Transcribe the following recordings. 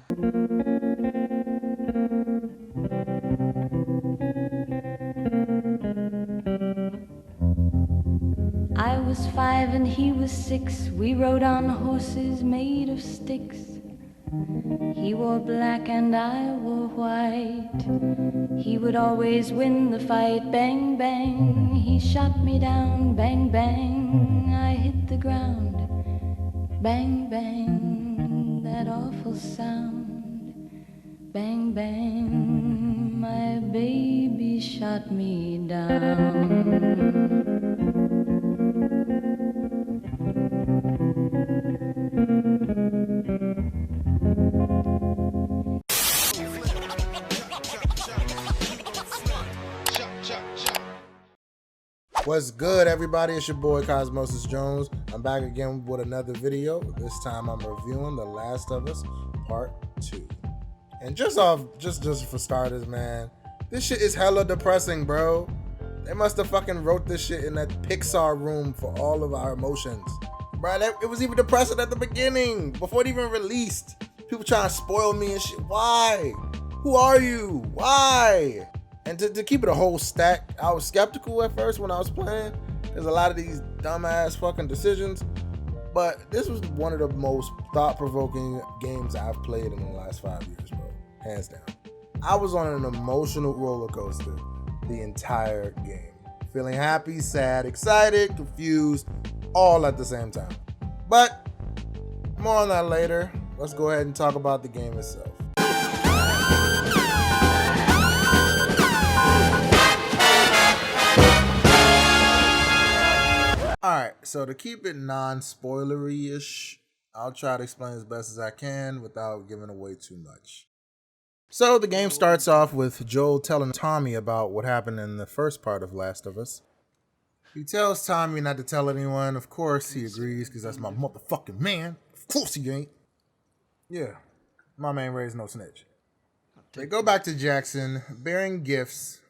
I was 5 and he was 6. We rode on horses made of sticks. He wore black and I wore white. He would always win the fight. Bang, bang, he shot me down. Bang, bang, I hit the ground. Bang, bang, that awful sound. Bang, bang, my baby shot me down. What's good, everybody? It's your boy Cosmosis Jones. I'm back again with another video. This time I'm reviewing The Last of Us Part 2. And just for starters, man, this shit is hella depressing, bro. They must have fucking wrote this shit in that Pixar room for all of our emotions. Bro, it was even depressing at the beginning, before it even released. People trying to spoil me and shit. Why? Who are you? Why? And to keep it a whole stack, I was skeptical at first when I was playing. There's a lot of these dumbass fucking decisions. But this was one of the most thought-provoking games I've played in the last 5 years, bro. Hands down. I was on an emotional roller coaster the entire game. Feeling happy, sad, excited, confused, all at the same time. But more on that later. Let's go ahead and talk about the game itself. Alright, so to keep it non-spoilery-ish, I'll try to explain as best as I can without giving away too much. So the game starts off with Joel telling Tommy about what happened in the first part of Last of Us. He tells Tommy not to tell anyone. Of course he agrees, because that's my motherfucking man. Of course he ain't. Yeah, my man raised no snitch. They go back to Jackson, bearing gifts.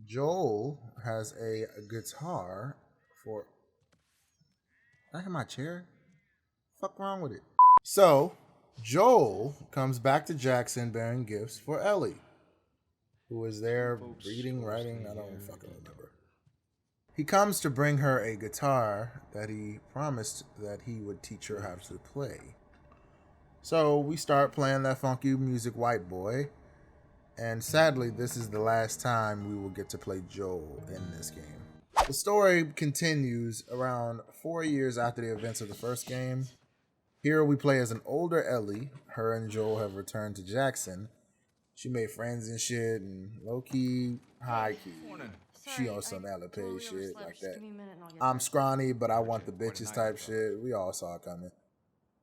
Joel has a guitar for... Did I hit my chair? Fuck wrong with it? So, Joel comes back to Jackson bearing gifts for Ellie, who is there reading, writing, I don't fucking remember. He comes to bring her a guitar that he promised that he would teach her how to play. So we start playing that funky music, White Boy. And sadly, this is the last time we will get to play Joel in this game. The story continues around 4 years after the events of the first game. Here we play as an older Ellie. Her and Joel have returned to Jackson. She made friends and shit, and low-key, high-key. She on some LP shit like that. I'm scrawny, but I want the bitches type shit. We all saw it coming.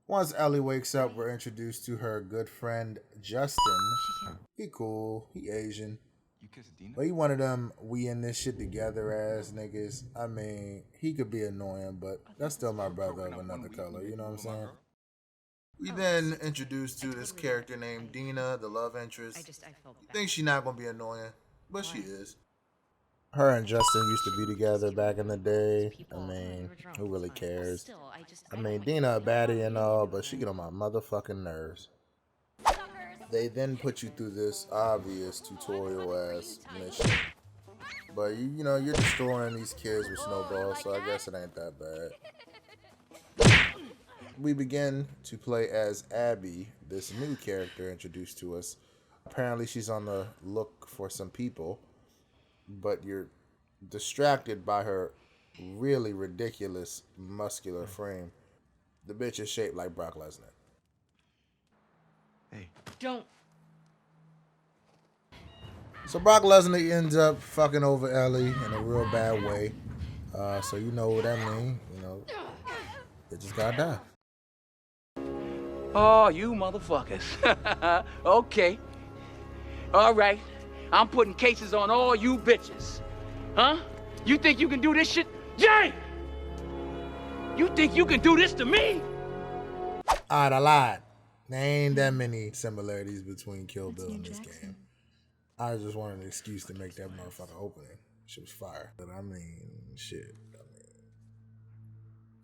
Once Ellie wakes up, we're introduced to her good friend, Justin. He cool, he Asian. But he one of them we in this shit together ass niggas. I mean, he could be annoying, but that's still my brother of another color, you know what I'm saying? We then introduced to this character named Dina, the love interest. You think she's not gonna be annoying, but she is. Her and Justin used to be together back in the day. I mean, who really cares? I mean, Dina a baddie and all, but she get on my motherfucking nerves. They then put you through this obvious tutorial-ass mission. But, you know, you're destroying these kids with snowballs, so I guess it ain't that bad. We begin to play as Abby, this new character introduced to us. Apparently, she's on the look for some people, but you're distracted by her really ridiculous muscular frame. The bitch is shaped like Brock Lesnar. Hey. Don't. So Brock Lesnar ends up fucking over Ellie in a real bad way. So you know what that means. You know, it just gotta die. Oh, you motherfuckers. Okay. All right. I'm putting cases on all you bitches. Huh? You think you can do this shit? Jay! You think you can do this to me? Alright, I lied. There ain't that many similarities between Kill Bill and this game. I just wanted an excuse to make that motherfucker opening. Shit was fire. But I mean, shit.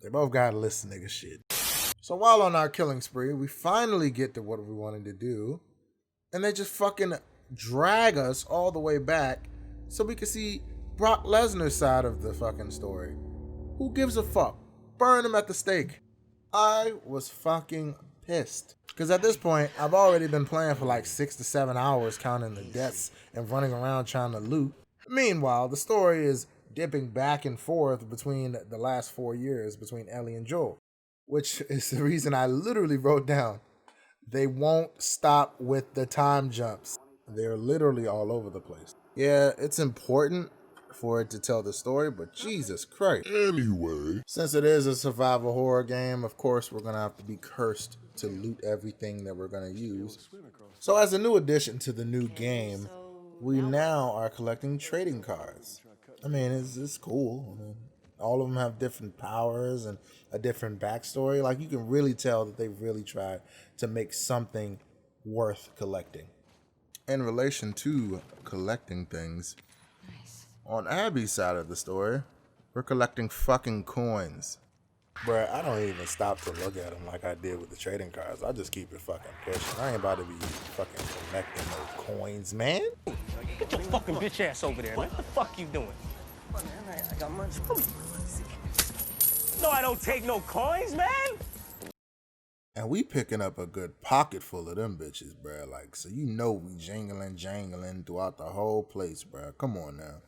They both gotta listen, nigga, shit. So while on our killing spree, we finally get to what we wanted to do, and they just fucking drag us all the way back so we can see Brock Lesnar's side of the fucking story. Who gives a fuck? Burn him at the stake. I was fucking pissed. Because at this point, I've already been playing for like 6 to 7 hours counting the deaths and running around trying to loot. Meanwhile, the story is dipping back and forth between the last 4 years between Ellie and Joel, which is the reason I literally wrote down, they won't stop with the time jumps. They're literally all over the place. Yeah, it's important for it to tell the story, but Jesus Christ. Anyway, since it is a survival horror game, of course we're gonna have to be cursed to loot everything that we're gonna use. So as a new addition to the new game, we now are collecting trading cards. I mean, it's cool. I mean, all of them have different powers and a different backstory. Like, you can really tell that they really tried to make something worth collecting. In relation to collecting things, on Abby's side of the story, we're collecting fucking coins. Bruh, I don't even stop to look at them like I did with the trading cards. I just keep it fucking pushing. I ain't about to be fucking collecting no coins, man. Get your fucking bitch ass over there, man. What the fuck you doing? Come on, man. I got money. No, I don't take no coins, man. And we picking up a good pocket full of them bitches, bruh. Like, so you know we jangling throughout the whole place, bruh. Come on now.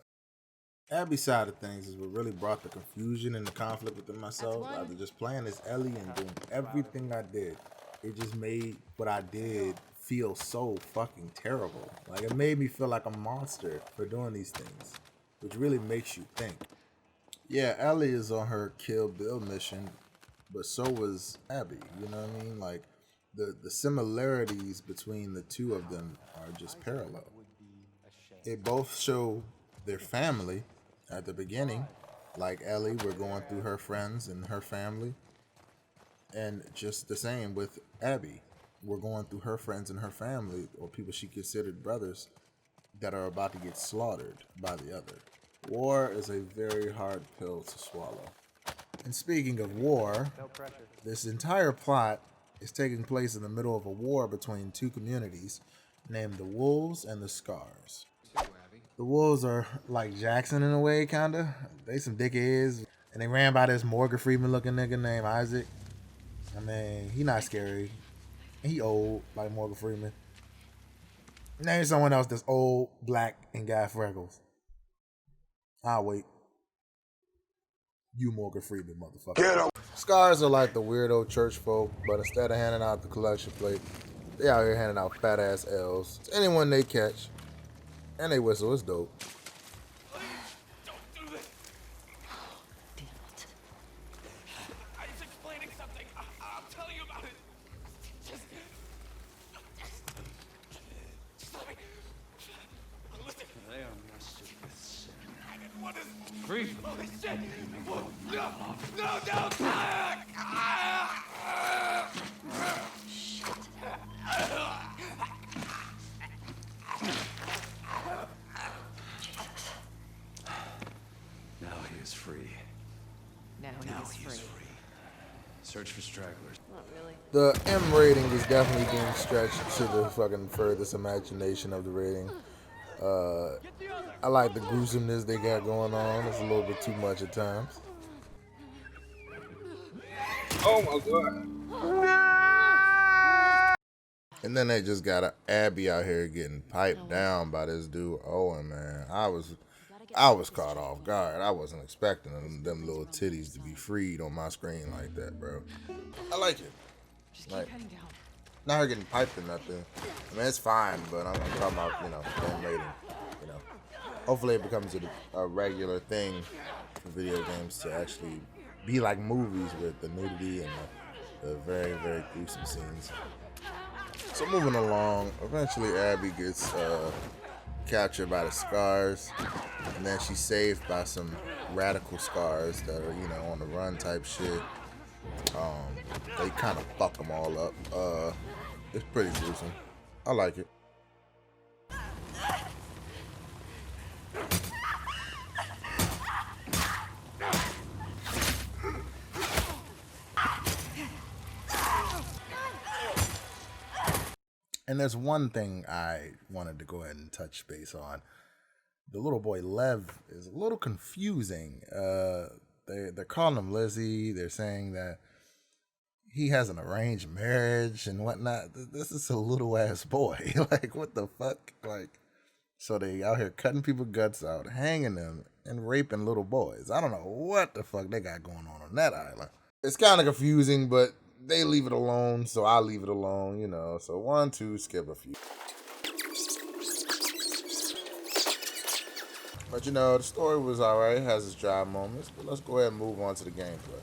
Abby's side of things is what really brought the confusion and the conflict within myself. Rather just playing as Ellie and doing everything I did. It just made what I did feel so fucking terrible. Like, it made me feel like a monster for doing these things, which really makes you think. Yeah, Ellie is on her Kill Bill mission, but so was Abby, you know what I mean? Like, the similarities between the two of them are just parallel. They both show their family at the beginning. Like Ellie, we're going through her friends and her family. And just the same with Abby. We're going through her friends and her family, or people she considered brothers, that are about to get slaughtered by the other. War is a very hard pill to swallow. And speaking of war, this entire plot is taking place in the middle of a war between two communities named the Wolves and the Scars. The Wolves are like Jackson in a way, kinda. They some dickheads, and they ran by this Morgan Freeman looking nigga named Isaac. I mean, he not scary. He old, like Morgan Freeman. Name someone else that's old, black, and got freckles. I'll wait. You Morgan Freeman, motherfucker. Get him. Scars are like the weirdo church folk, but instead of handing out the collection plate, they out here handing out fat ass L's to anyone they catch. And they whistle, it's dope. Don't do this. Damn it. I was explaining something. I'll tell you about it. Just stop it. Listen. They are messed with sin. I didn't want to. Free. Holy shit. No. Now he is free. Now he is free. Search for stragglers. Not really. The M rating is definitely being stretched to the fucking furthest imagination of the rating. I like the gruesomeness they got going on. It's a little bit too much at times. Oh my god. And then they just got Abby out here getting piped down by this dude Owen, man. I was caught off guard. I wasn't expecting them little titties to be freed on my screen like that, bro. I like it. Just Like, keep heading down. not her getting piped or nothing. I mean, it's fine, but I'm talking about, them rating. Hopefully it becomes a regular thing for video games to actually be like movies with the nudity and the very, very gruesome scenes. So moving along, eventually Abby gets captured by the Scars, and then she's saved by some radical Scars that are, on the run type shit. They kind of fuck them all up. It's pretty gruesome. I like it. And there's one thing I wanted to go ahead and touch base on. The little boy Lev is a little confusing. They're calling him Lizzie. They're saying that he has an arranged marriage and whatnot. This is a little ass boy. Like, what the fuck? Like, so they out here cutting people's guts out, hanging them, and raping little boys. I don't know what the fuck they got going on that island. It's kind of confusing, but they leave it alone, so I leave it alone, you know. So 1, 2, skip a few. But you know, the story was alright, has its dry moments, but let's go ahead and move on to the gameplay.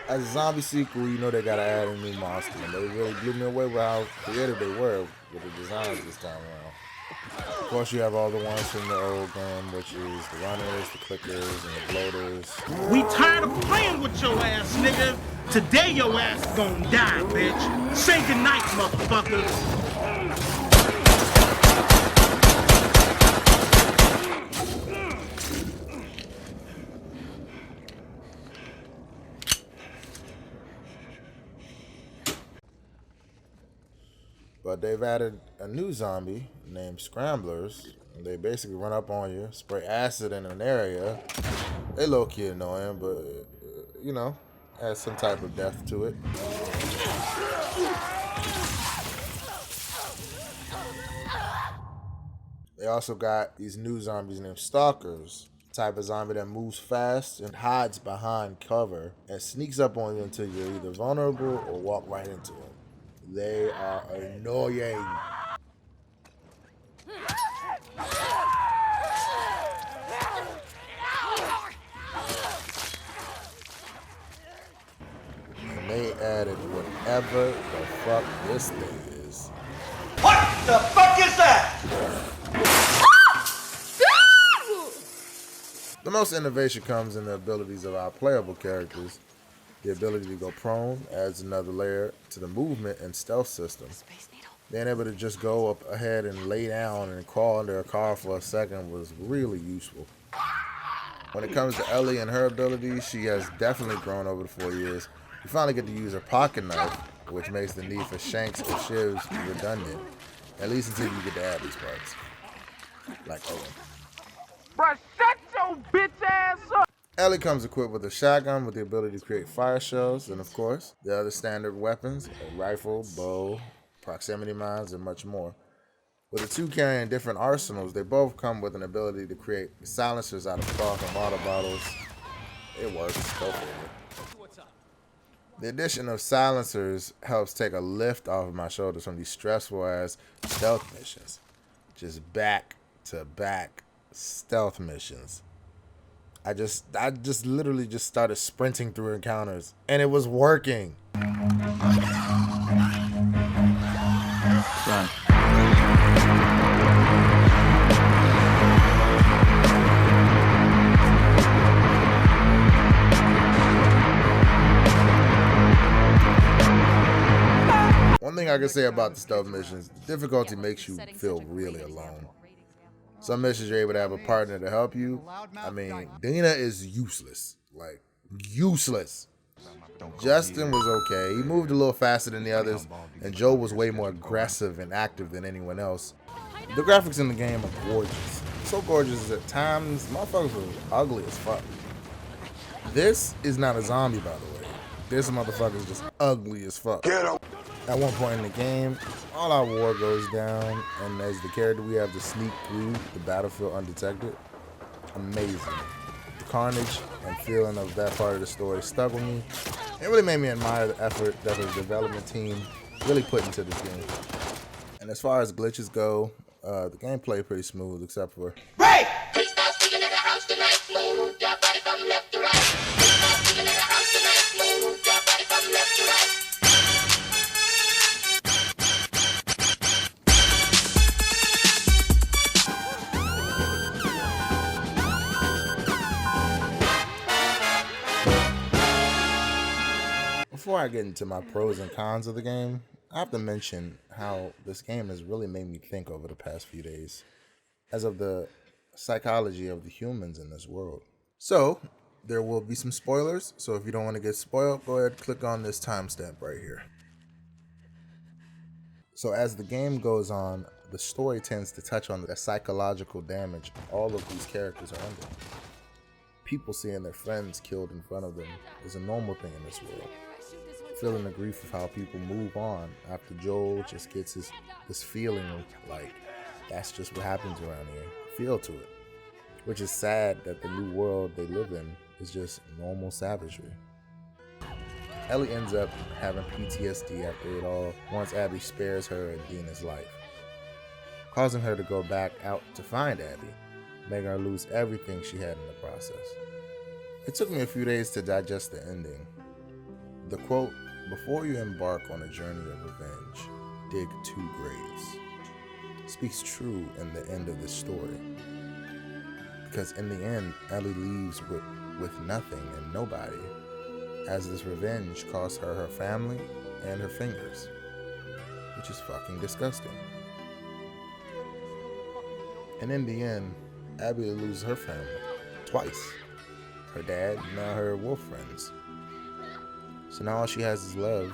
As a zombie sequel, you know they gotta add a new monster, and they really blew me away with how creative they were with the designs this time around. Of course, you have all the ones from the old game, which is the runners, the clickers, and the bloaters. We tired of playing with your ass, nigga. Today your ass gonna die, bitch. Say goodnight, motherfuckers. But they've added a new zombie named Scramblers. They basically run up on you, spray acid in an area. They low-key annoying, but, you know, has some type of depth to it. They also got these new zombies named Stalkers. Type of zombie that moves fast and hides behind cover and sneaks up on you until you're either vulnerable or walk right into them. They are annoying. And they added whatever the fuck this thing is. What the fuck is that? The most innovation comes in the abilities of our playable characters. The ability to go prone adds another layer to the movement and stealth system. Being able to just go up ahead and lay down and crawl under a car for a second was really useful. When it comes to Ellie and her abilities, she has definitely grown over the 4 years. You finally get to use her pocket knife, which makes the need for shanks or shivs redundant, at least until you get to add these parts. Like Owen. Bruh, shut your bitch ass up! Ellie comes equipped with a shotgun with the ability to create fire shells, and of course, the other standard weapons, a rifle, bow, proximity mines, and much more. With the two carrying different arsenals, they both come with an ability to create silencers out of cloth and water bottles. It works, go for it. The addition of silencers helps take a lift off of my shoulders from these stressful ass stealth missions. Just back to back stealth missions. I just literally just started sprinting through encounters, and it was working. Run. One thing I can say about the stealth missions, the difficulty makes you feel really alone. Some missions you're able to have a partner to help you. I mean, Dina is useless. Like, useless. Justin was okay. He moved a little faster than the others, and Joe was way more aggressive and active than anyone else. The graphics in the game are gorgeous. So gorgeous at times, motherfuckers were ugly as fuck. This is not a zombie, by the way. This motherfucker is just ugly as fuck. At one point in the game, all our war goes down, and as the character we have to sneak through the battlefield undetected. Amazing. The carnage and feeling of that part of the story stuck with me. It really made me admire the effort that the development team really put into this game. And as far as glitches go, the gameplay is pretty smooth except for... Right! Before I get into my pros and cons of the game, I have to mention how this game has really made me think over the past few days as of the psychology of the humans in this world. So there will be some spoilers. So if you don't want to get spoiled, go ahead, click on this timestamp right here. So as the game goes on, the story tends to touch on the psychological damage all of these characters are under. People seeing their friends killed in front of them is a normal thing in this world. Feeling the grief of how people move on after Joel just gets this feeling like that's just what happens around here. Feel to it. Which is sad that the new world they live in is just normal savagery. Ellie ends up having PTSD after it all once Abby spares her and Dina's life, causing her to go back out to find Abby, making her lose everything she had in the process. It took me a few days to digest the ending. The quote, "Before you embark on a journey of revenge, dig 2 graves," speaks true in the end of this story. Because in the end, Ellie leaves with nothing and nobody, as this revenge cost her her family and her fingers, which is fucking disgusting. And in the end, Abby loses her family twice. Her dad, and now her wolf friends. So now all she has is Love,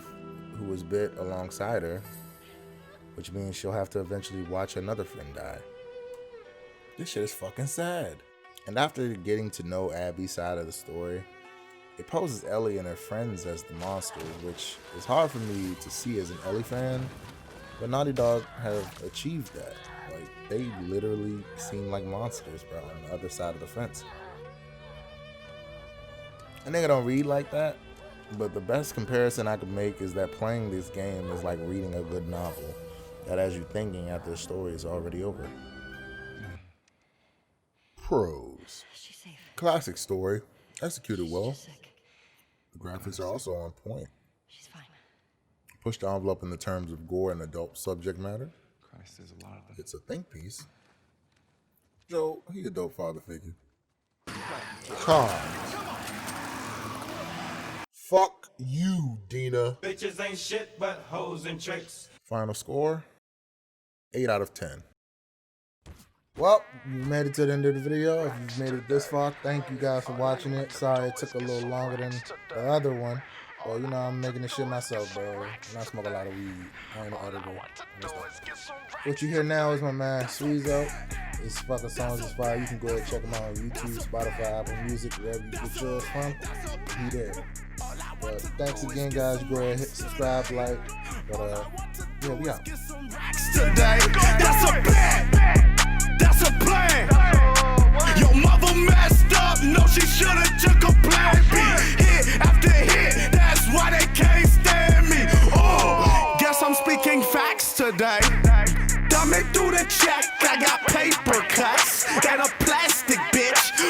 who was bit alongside her, which means she'll have to eventually watch another friend die. This shit is fucking sad. And after getting to know Abby's side of the story, it poses Ellie and her friends as the monsters, which is hard for me to see as an Ellie fan, but Naughty Dog have achieved that. Like, they literally seem like monsters, bro, on the other side of the fence. I think I don't read like that, but the best comparison I could make is that playing this game is like reading a good novel that has you thinking after the story is already over. Pros. She's safe. Classic story, executed well. She's sick. The graphics are also on point. She's fine. Push the envelope in the terms of gore and adult subject matter. Christ, there's a lot of them. It's a think piece. Joe, he's a dope father figure. Cons. Fuck you, Dina. Bitches ain't shit but hoes and tricks. Final score, 8 out of 10. Well, you made it to the end of the video. If you've made it this far, thank you guys for watching it. Sorry it took a little longer than the other one. Well, you know, I'm making this shit myself, bro. And I smoke a lot of weed. I ain't an editor. What you hear now is my man Sweezo. His fucking songs is fire. You can go ahead and check him out on YouTube, Spotify, Apple Music, wherever you get yours from. He there. But thanks again, guys. Go ahead, hit subscribe, like. But yeah, we out. Today, that's a bet. That's a plan. Your mother messed up. No, she should've took a plan B. Hit after hit. That's why they can't stand me. Oh, guess I'm speaking facts today. Dumb it through the check.